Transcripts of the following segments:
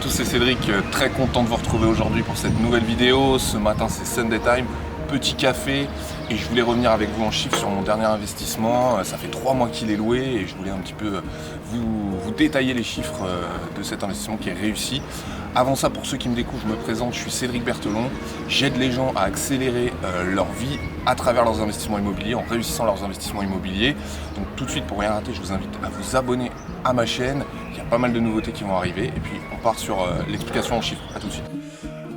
tous, c'est Cédric, très content de vous retrouver aujourd'hui pour cette nouvelle vidéo. Ce matin c'est Sunday Time, petit café et je voulais revenir avec vous en chiffres sur mon dernier investissement. Ça fait 3 mois qu'il est loué et je voulais un petit peu vous détailler les chiffres de cet investissement qui est réussi. Avant ça, pour ceux qui me découvrent, je me présente, je suis Cédric Berthelon. J'aide les gens à accélérer leur vie à travers leurs investissements immobiliers, en réussissant leurs investissements immobiliers. Donc tout de suite, pour rien rater, je vous invite à vous abonner à ma chaîne. Il y a pas mal de nouveautés qui vont arriver. Et puis on part sur l'explication en chiffres. À tout de suite.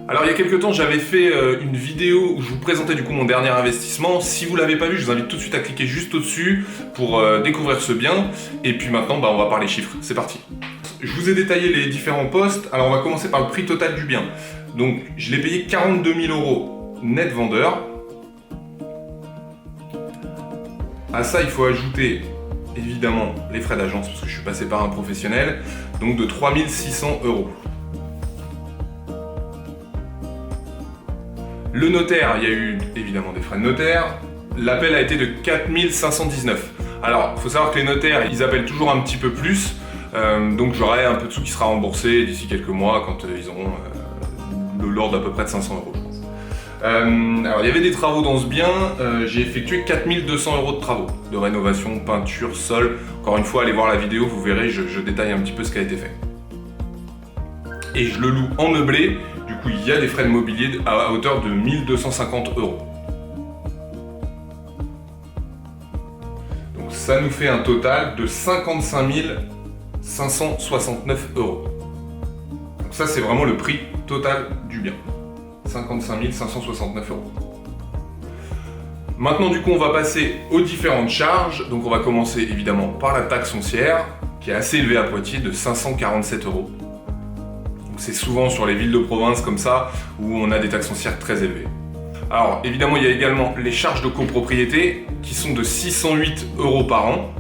Alors il y a quelques temps, j'avais fait une vidéo où je vous présentais du coup mon dernier investissement. Si vous ne l'avez pas vu, je vous invite tout de suite à cliquer juste au-dessus pour découvrir ce bien. Et puis maintenant, on va parler chiffres. C'est parti. Je vous ai détaillé les différents postes. Alors on va commencer par le prix total du bien. Donc je l'ai payé 42 000 € net vendeur. À ça, il faut ajouter évidemment les frais d'agence parce que je suis passé par un professionnel. Donc de 3 600 €. Le notaire, il y a eu évidemment des frais de notaire. L'appel a été de 4 519. Alors, il faut savoir que les notaires, ils appellent toujours un petit peu plus. Donc j'aurai un peu de sous qui sera remboursé d'ici quelques mois quand ils auront l'ordre d'à peu près de 500 € je pense. Alors il y avait des travaux dans ce bien, j'ai effectué 4 200 € de travaux, de rénovation, peinture, sol. Encore une fois, allez voir la vidéo, vous verrez, je détaille un petit peu ce qui a été fait. Et je le loue en meublé, du coup il y a des frais de mobilier à hauteur de 1 250 €. Donc ça nous fait un total de 55 569 €. Donc ça c'est vraiment le prix total du bien. 55 569 €. Maintenant du coup on va passer aux différentes charges. Donc on va commencer évidemment par la taxe foncière qui est assez élevée à Poitiers de 547 €. C'est souvent sur les villes de province comme ça où on a des taxes foncières très élevées. Alors évidemment il y a également les charges de copropriété qui sont de 608 € par an.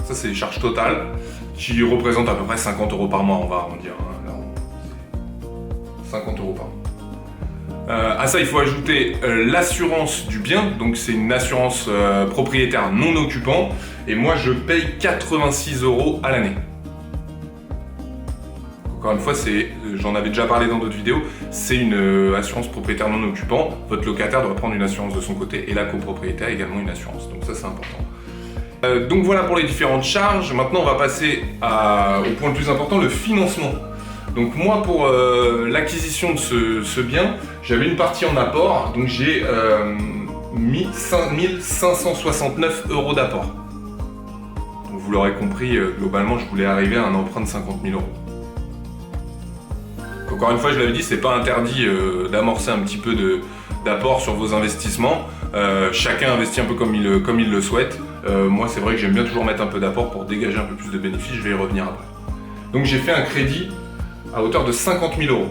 Ça c'est les charges totales qui représentent à peu près 50 € par mois, on va arrondir. 50 € par mois. À ça il faut ajouter l'assurance du bien, donc c'est une assurance propriétaire non occupant et moi je paye 86 € à l'année. Encore une fois, j'en avais déjà parlé dans d'autres vidéos, c'est une assurance propriétaire non occupant. Votre locataire doit prendre une assurance de son côté et la copropriétaire également une assurance. Donc ça c'est important. Donc voilà pour les différentes charges. Maintenant on va passer au point le plus important, le financement. Donc moi pour l'acquisition de ce bien, j'avais une partie en apport, donc j'ai mis 5 569 € d'apport. Donc vous l'aurez compris, globalement je voulais arriver à un emprunt de 50 000 €. Encore une fois, je l'avais dit, c'est pas interdit d'amorcer un petit peu d'apport sur vos investissements. Chacun investit un peu comme il le souhaite. Moi, c'est vrai que j'aime bien toujours mettre un peu d'apport pour dégager un peu plus de bénéfices. Je vais y revenir après. Donc, j'ai fait un crédit à hauteur de 50 000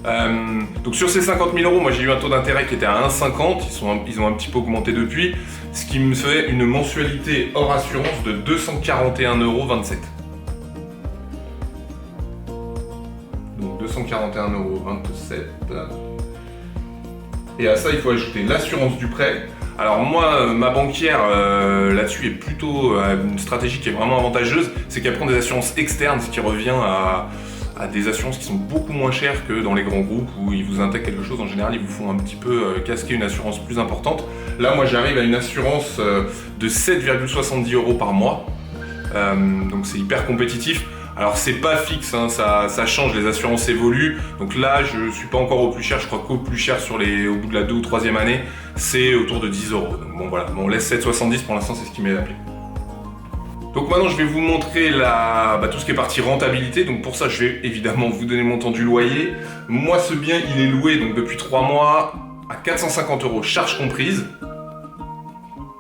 €. Donc, sur ces 50 000 €, moi, j'ai eu un taux d'intérêt qui était à 1,50. Ils ont un petit peu augmenté depuis, ce qui me fait une mensualité hors assurance de 241,27 €. 241,27 €. Et à ça, il faut ajouter l'assurance du prêt. Alors moi, ma banquière là-dessus est plutôt une stratégie qui est vraiment avantageuse, c'est qu'elle prend des assurances externes, ce qui revient à des assurances qui sont beaucoup moins chères que dans les grands groupes où ils vous intègrent quelque chose. En général, ils vous font un petit peu casquer une assurance plus importante. Là, moi, j'arrive à une assurance de 7,70 € par mois. Donc c'est hyper compétitif. Alors c'est pas fixe, hein, ça change, les assurances évoluent. Donc là, je suis pas encore au plus cher, je crois qu'au plus cher au bout de la 2e ou 3e année, c'est autour de 10 €. Donc bon voilà, on laisse 7,70 pour l'instant, c'est ce qui m'est appelé. Donc maintenant, je vais vous montrer tout ce qui est partie rentabilité. Donc pour ça, je vais évidemment vous donner le montant du loyer. Moi, ce bien, il est loué donc depuis 3 mois à 450 €, charges comprises.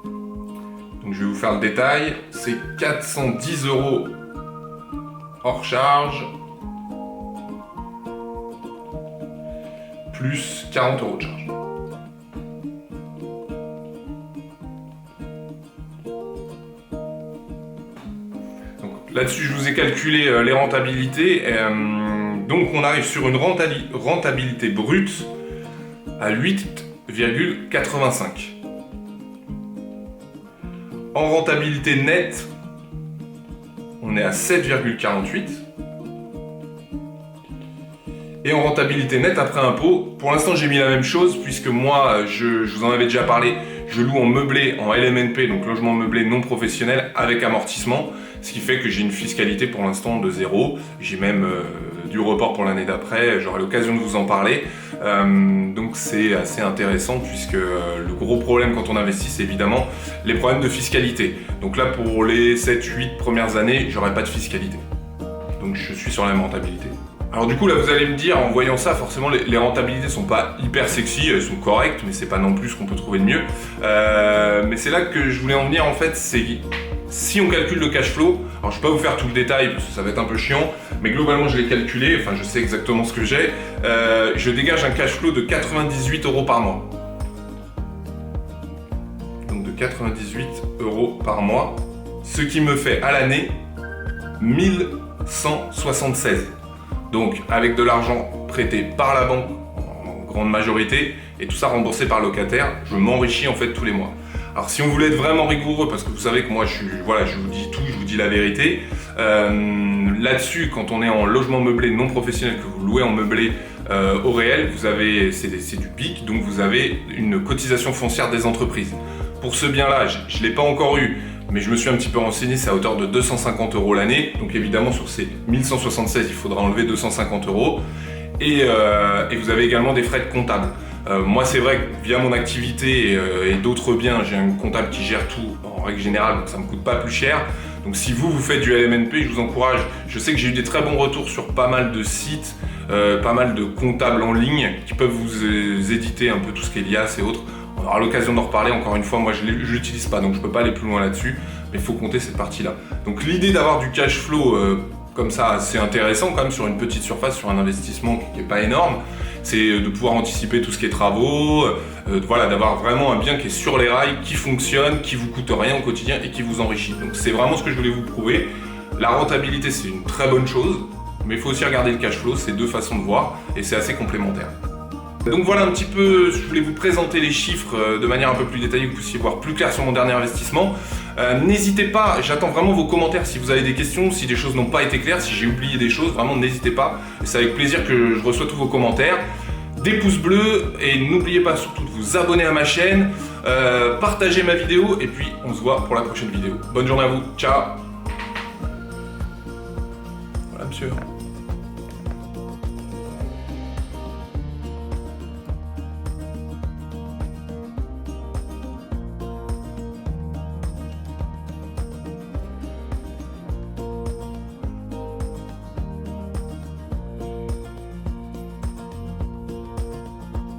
Donc je vais vous faire le détail. C'est 410 € hors charge, plus 40 € de charge. Donc là-dessus, je vous ai calculé les rentabilités. Donc on arrive sur une rentabilité brute à 8,85. En rentabilité nette, on est à 7,48. Et en rentabilité nette après impôt, pour l'instant j'ai mis la même chose puisque moi, je vous en avais déjà parlé, je loue en meublé, en LMNP, donc logement meublé non professionnel avec amortissement, ce qui fait que j'ai une fiscalité pour l'instant de 0. J'ai même du report pour l'année d'après, j'aurai l'occasion de vous en parler. Donc c'est assez intéressant puisque le gros problème quand on investit, c'est évidemment les problèmes de fiscalité. Donc là pour les 7-8 premières années, j'aurai pas de fiscalité. Donc je suis sur la même rentabilité. Alors du coup là vous allez me dire, en voyant ça, forcément les rentabilités sont pas hyper sexy, elles sont correctes, mais c'est pas non plus ce qu'on peut trouver de mieux. Mais c'est là que je voulais en venir en fait, c'est si on calcule le cash flow, alors je vais pas vous faire tout le détail parce que ça va être un peu chiant, mais globalement je l'ai calculé, enfin je sais exactement ce que j'ai, je dégage un cash flow de 98 € par mois. Donc de 98 € par mois, ce qui me fait à l'année 1176. Donc avec de l'argent prêté par la banque en grande majorité et tout ça remboursé par le locataire, je m'enrichis en fait tous les mois. Alors si on voulait être vraiment rigoureux, parce que vous savez que moi je vous dis tout, je vous dis la vérité, là-dessus quand on est en logement meublé non professionnel, que vous louez en meublé au réel, vous avez, c'est du PIC, donc vous avez une cotisation foncière des entreprises. Pour ce bien-là, je ne l'ai pas encore eu, mais je me suis un petit peu renseigné, c'est à hauteur de 250 € l'année. Donc évidemment, sur ces 1176, il faudra enlever 250 €. Et vous avez également des frais de comptable. Moi, c'est vrai que via mon activité et d'autres biens, j'ai un comptable qui gère tout en règle générale, donc ça ne me coûte pas plus cher. Donc si vous faites du LMNP, je vous encourage. Je sais que j'ai eu des très bons retours sur pas mal de sites, pas mal de comptables en ligne qui peuvent vous éditer un peu tout ce qu'Elias et autres. On aura l'occasion d'en reparler. Encore une fois, moi je l'utilise pas, donc je peux pas aller plus loin là-dessus, mais il faut compter cette partie-là. Donc l'idée d'avoir du cash flow comme ça, c'est intéressant quand même sur une petite surface, sur un investissement qui n'est pas énorme, c'est de pouvoir anticiper tout ce qui est travaux, voilà, d'avoir vraiment un bien qui est sur les rails, qui fonctionne, qui vous coûte rien au quotidien et qui vous enrichit. Donc c'est vraiment ce que je voulais vous prouver. La rentabilité, c'est une très bonne chose, mais il faut aussi regarder le cash flow, c'est deux façons de voir et c'est assez complémentaire. Donc voilà un petit peu, je voulais vous présenter les chiffres de manière un peu plus détaillée, que vous puissiez voir plus clair sur mon dernier investissement. N'hésitez pas, j'attends vraiment vos commentaires si vous avez des questions, si des choses n'ont pas été claires, si j'ai oublié des choses, vraiment n'hésitez pas. C'est avec plaisir que je reçois tous vos commentaires. Des pouces bleus et n'oubliez pas surtout de vous abonner à ma chaîne, partagez ma vidéo et puis on se voit pour la prochaine vidéo. Bonne journée à vous, ciao. Voilà monsieur.